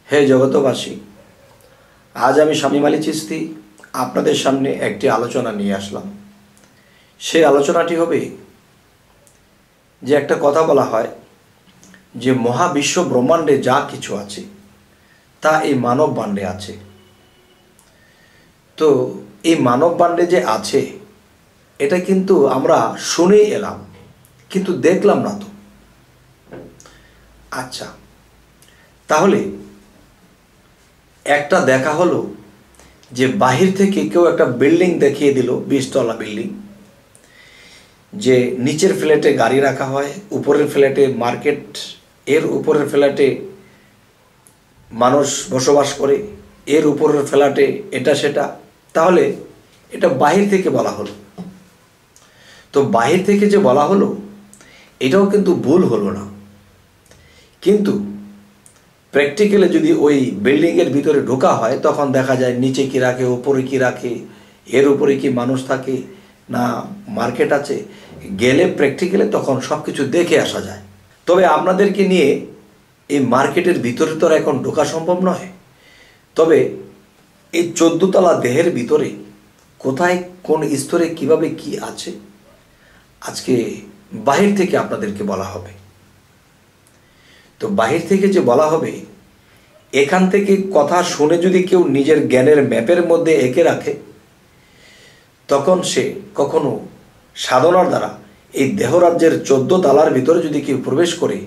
হে জগতবাসী, আজ আমি শামীম আলী চিশতি আপনাদের সামনে একটি আলোচনা নিয়ে আসলাম। সেই আলোচনাটি হবে যে একটা কথা বলা হয় যে মহাবিশ্ব ব্রহ্মাণ্ডে যা কিছু আছে তা এই মানব বাণ্ডে আছে। তো এই মানব বাণ্ডে যে আছে এটা কিন্তু আমরা শুনেই এলাম, কিন্তু দেখলাম না তো। আচ্ছা, তাহলে একটা দেখা হলো যে বাহির থেকে কেউ একটা বিল্ডিং দেখিয়ে দিল, 20 তলা বিল্ডিং, যে নিচের ফ্ল্যাটে গাড়ি রাখা হয়, উপরের ফ্ল্যাটে মার্কেট, এর উপরের ফ্ল্যাটে মানুষ বসবাস করে, এর উপরের ফ্ল্যাটে এটা সেটা। তাহলে এটা বাহির থেকে বলা হলো। তো বাহির থেকে যে বলা হলো এটাও কিন্তু ভুল হলো না, কিন্তু প্র্যাকটিক্যালি যদি ওই বিল্ডিংয়ের ভিতরে ঢোকা হয় তখন দেখা যায় নিচে কি রাখে, উপরে কি রাখে, এর উপরে কি মানুষ থাকে না মার্কেট আছে, গেলে প্র্যাকটিক্যালি তখন সব কিছু দেখে আসা যায়। তবে আপনাদেরকে নিয়ে এই মার্কেটের ভিতরে তো এখন ঢোকা সম্ভব নয়। তবে এই 14 তলা দেহের ভিতরে কোথায় কোন স্তরে কিভাবে কি আছে আজকে বাহির থেকে আপনাদেরকে বলা হবে। তো বাহির থেকে যে বলা হবে, এখান থেকে কথা শুনে যদি কেউ নিজের জ্ঞানের ম্যাপের মধ্যে এঁকে রাখে তখন সে কখনো সাধনার দ্বারা এই দেহরাজ্যের 14 তলার ভিতরে যদি কেউ প্রবেশ করে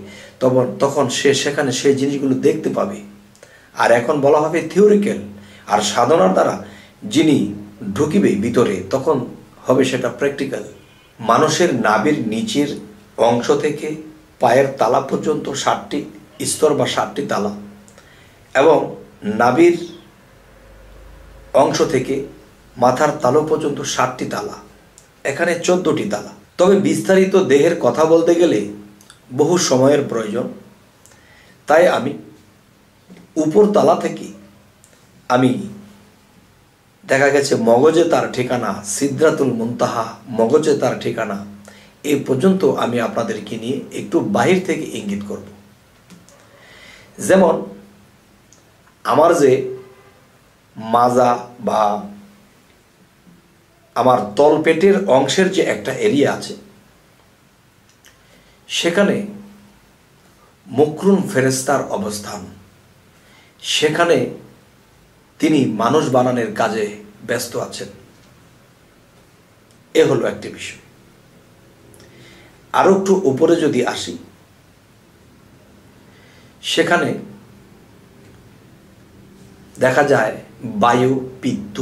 তখন সে সেখানে সেই জিনিসগুলো দেখতে পাবে। আর এখন বলা হবে থিওরিক্যাল, আর সাধনার দ্বারা যিনি ঢুকিবে ভিতরে তখন হবে সেটা প্র্যাকটিক্যাল। মানুষের নাভির নিচের অংশ থেকে পায়ের তালা পর্যন্ত 7টি স্তর বা 7টি তালা, এবং নাভির অংশ থেকে মাথার তালু পর্যন্ত 7টি তালা, এখানে 14টি তালা। তবে বিস্তারিত দেহের কথা বলতে গেলে বহু সময়ের প্রয়োজন, তাই আমি উপর তালা থেকে আমি দেখা গেছে মগজে তার ঠিকানা, সিদরাতুল মুনতাহা মগজে তার ঠিকানা, এই পর্যন্ত আমি আপনাদেরকে নিয়ে একটু বাহির থেকে ইঙ্গিত করব। যেমন আমার যে মাজা বা আমার তলপেটের অংশের যে একটা এরিয়া আছে, সেখানে মুকরুন ফেরেশতার অবস্থান, সেখানে তিনি মানুষ বানানোর কাজে ব্যস্ত আছেন। এ হলো একটি বিষয়। আরো একটু উপরে যদি আসি, সেখানে দেখা যায় বায়ু, পিত্ত,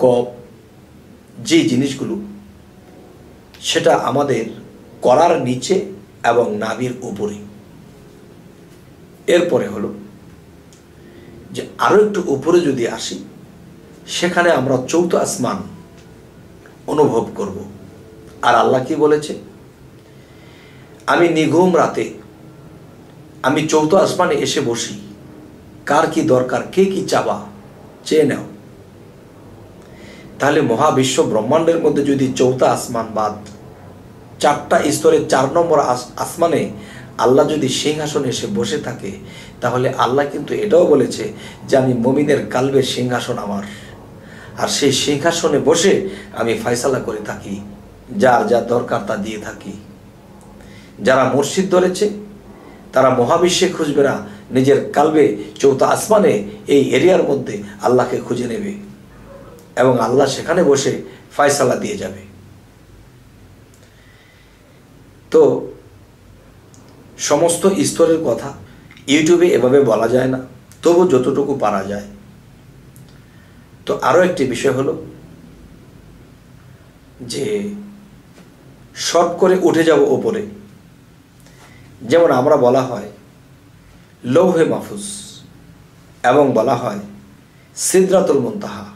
কফ যে জিনিসগুলো সেটা আমাদের কলার নিচে এবং নাভির উপরে। এরপরে হলো যে আরো একটু উপরে যদি আসি, সেখানে আমরা 4th আসমান অনুভব করব। আর আল্লাহ কি বলেছে, আমি নিঘুম রাতে আমি 4th আসমানে এসে বসি, কার কি দরকার, কে কি চাবা চেয়ে নাও। তাহলে মহাবিশ্ব ব্রহ্মাণ্ডের মধ্যে যদি 4th আসমান বাদ 4টা স্তরে 4 নম্বর আসমানে আল্লাহ যদি সিংহাসনে এসে বসে থাকে, তাহলে আল্লাহ কিন্তু এটাও বলেছে যে আমি মুমিনের কালবের সিংহাসন আমার, আর সেই সিংহাসনে বসে আমি ফয়সালা করে থাকি, যার যা দরকার তা দিয়ে থাকি। যারা মুর্শিদ ধরেছে তারা মহাবিশ্বে খুঁজবে না, নিজের কালবে 4th আসমানে এই এরিয়ার মধ্যে আল্লাহকে খুঁজে নেবে এবং আল্লাহ সেখানে বসে ফয়সালা দিয়ে যাবে। তো সমস্ত স্তরের কথা ইউটিউবে এভাবে বলা যায় না, তবু যতটুকু পারা যায়। তো আরো একটি বিষয় হলো যে শর্ট করে উঠে যাব উপরে। যেমন আমরা বলা হয় লৌহে মাহফুজ, এবং বলা হয় সিদরাতুল মুনতাহা,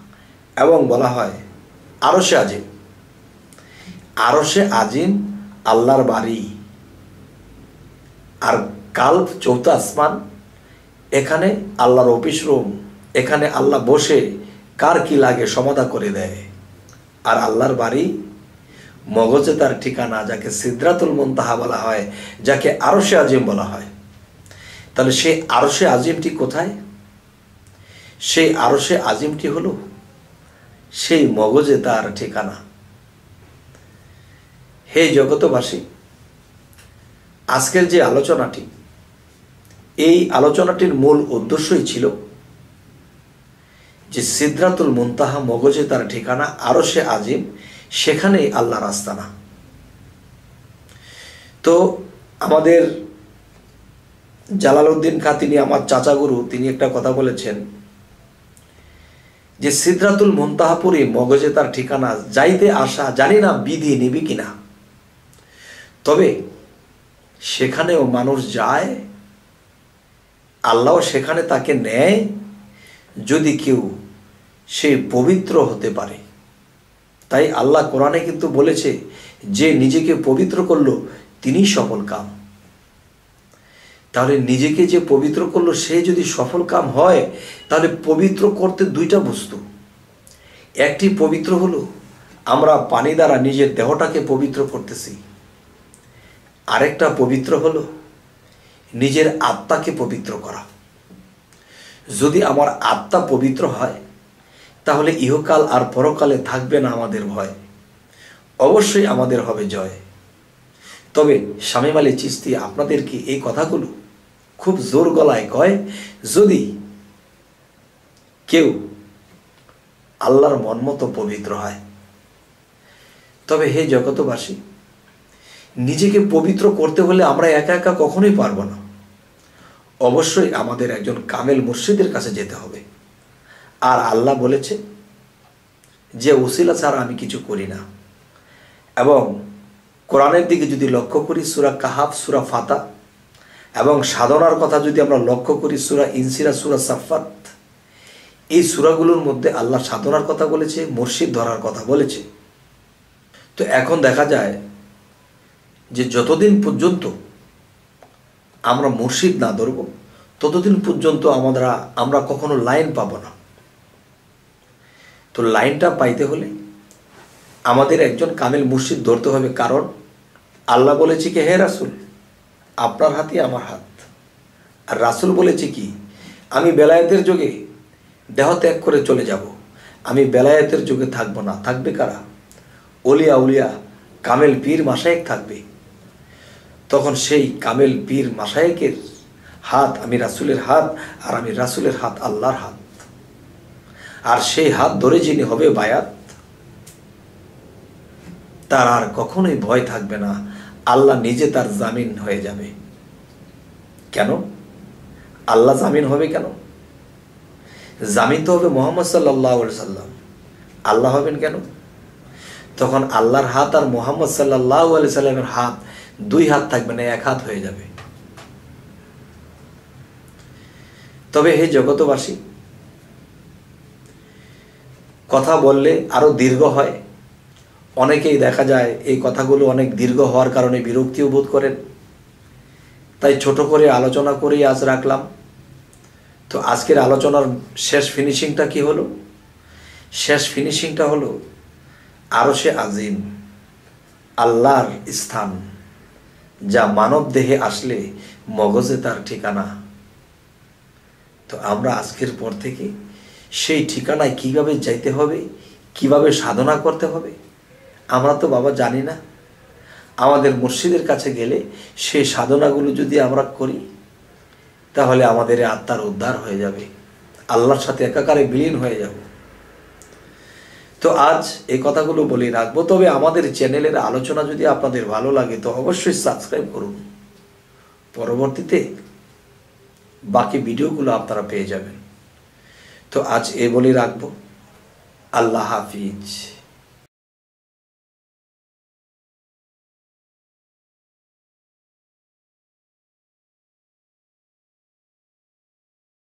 এবং বলা হয় আরশে আজিম। আরশে আজিম আল্লাহর বাড়ি, আর কাল্ব 4th আসমান, এখানে আল্লাহর অফিস রুম, এখানে আল্লাহ বসে কার কি লাগে সমাধা করে দেয়। আর আল্লাহর বাড়ি মগজে তার ঠিকানা, যাকে সিদরাতুল মুনতাহা বলা হয়, যাকে আরশে আজিম বলা হয়। তাহলে সেই আরশে আজিমটি কোথায়? সেই আরশে আজিমটি হলো সেই মগজে তার ঠিকানা। হে জগতবাসী, আজকের যে আলোচনাটি, এই আলোচনাটির মূল উদ্দেশ্যই ছিল যে সিদরাতুল মুনতাহা মগজে তার ঠিকানা, আরশে আজিম সেখানেই আল্লাহর আস্তানা। তো আমাদের জালালউদ্দিন খাঁ, তিনি আমার চাচা গুরু, তিনি একটা কথা বলেছেন যে সিদরাতুল মুনতাহাপুরে মগজে তার ঠিকানা, যাইতে আসা জানি না বিধি নিবি কিনা, তবে সেখানেও মানুষ যায়, আল্লাহ সেখানে তাকে নেয় যদি কেউ সে পবিত্র হতে পারে। তাই আল্লাহ কোরআনে কিন্তু বলেছে যে নিজেকে পবিত্র করলো তিনি সফল কাম। তাহলে নিজেকে যে পবিত্র করলো সে যদি সফল কাম হয়, তাহলে পবিত্র করতে দুইটা বস্তু। একটি পবিত্র হলো আমরা পানি দ্বারা নিজের দেহটাকে পবিত্র করতেছি, আরেকটা পবিত্র হলো নিজের আত্মাকে পবিত্র করা। যদি আমার আত্মা পবিত্র হয়, তাহলে ইহকাল আর পরকালে থাকবে না আমাদের ভয়, অবশ্যই আমাদের হবে জয়। তবে শামীম আলী চিশতি আপনাদেরকে এই কথাগুলো খুব জোর গলায় কয়, যদি কেউ আল্লাহর মন মতো পবিত্র হয়। তবে হে জগতবাসী, নিজেকে পবিত্র করতে হলে আমরা একা একা কখনোই পারবো না, অবশ্যই আমাদের একজন কামেল মুর্শিদের কাছে যেতে হবে। আর আল্লাহ বলেছে যে ওসিলা ছাড়া আমি কিছু করি না। এবং কোরআনের দিকে যদি লক্ষ্য করি, সূরা কাহাফ, সূরা ফাতা, এবং সাধনার কথা যদি আমরা লক্ষ্য করি, সূরা ইনসিরা, সূরা সাফাত, এই সূরাগুলোর মধ্যে আল্লাহ সাধনার কথা বলেছে, মুর্শিদ ধরার কথা বলেছে। তো এখন দেখা যায় যে যতদিন পর্যন্ত আমরা মুর্শিদ না ধরব, ততদিন পর্যন্ত আমরা কখনো লাইন পাবো না। তো লাইনটা পাইতে হলে আমাদের একজন কামেল মুর্শিদ ধরতে হবে। কারণ আল্লাহ বলেছে কি, হে রাসূল আপনার হাতে আমার হাত। আর রাসূল বলেছে কি, আমি বেলায়েতের যুগে দেহ ত্যাগ করে চলে যাব, আমি বেলায়েতের যুগে থাকবো না। থাকবে কারা? ওলিয়া উলিয়া কামেল পীর মাশায়েখ থাকবে। তখন সেই কামেল পীর মাশায়েখের হাত আমি রাসূলের হাত, আর আমি রাসূলের হাত আল্লাহর হাত। আর সেই হাত ধরে যিনি হবে বায়াত, তার আর কখনোই ভয় থাকবে না, আল্লাহ নিজে তার জামিন হয়ে যাবে। কেন আল্লাহ জামিন হবে? কেন জামিন তো হবে মুহাম্মদ সাল্লাল্লাহু আলাইহি সাল্লাম। আল্লাহ হবেন কেন? তখন আল্লাহর হাত আর মুহাম্মদ সাল্লাল্লাহু আলাইহি সাল্লামের হাত, দুই হাত থাকবে না, এক হাত হয়ে যাবে। তবে হে জগতবাসী, কথা বললে আরো দীর্ঘ হয়। অনেকেই দেখা যায় এই কথাগুলো অনেক দীর্ঘ হওয়ার কারণে বিরক্তিও বোধ করেন। তাই ছোট করে আলোচনা করেই আজ রাখলাম। তো আজকের আলোচনার শেষ ফিনিশিংটা কি হলো? শেষ ফিনিশিংটা হলো আরশে আজিম আল্লাহর স্থান, যা মানব দেহে আসলে মগজে তার ঠিকানা। তো আমরা আজকের পর থেকে সেই ঠিকানায় কিভাবে যাইতে হবে, কিভাবে সাধনা করতে হবে, আমরা তো বাবা জানি না। আমাদের মুর্শিদের কাছে গেলে সেই সাধনাগুলো যদি আমরা করি, তাহলে আমাদের আত্মার উদ্ধার হয়ে যাবে, আল্লাহর সাথে একাকারে বিলীন হয়ে যাব। তো আজ এই কথাগুলো বলে রাখবো। তবে আমাদের চ্যানেলের আলোচনা যদি আপনাদের ভালো লাগে তো অবশ্যই সাবস্ক্রাইব করুন। পরবর্তীতে বাকি ভিডিওগুলো আপনারা পেয়ে যাবেন। তো আজ এ বলে রাখবো। আল্লাহ হাফিজ।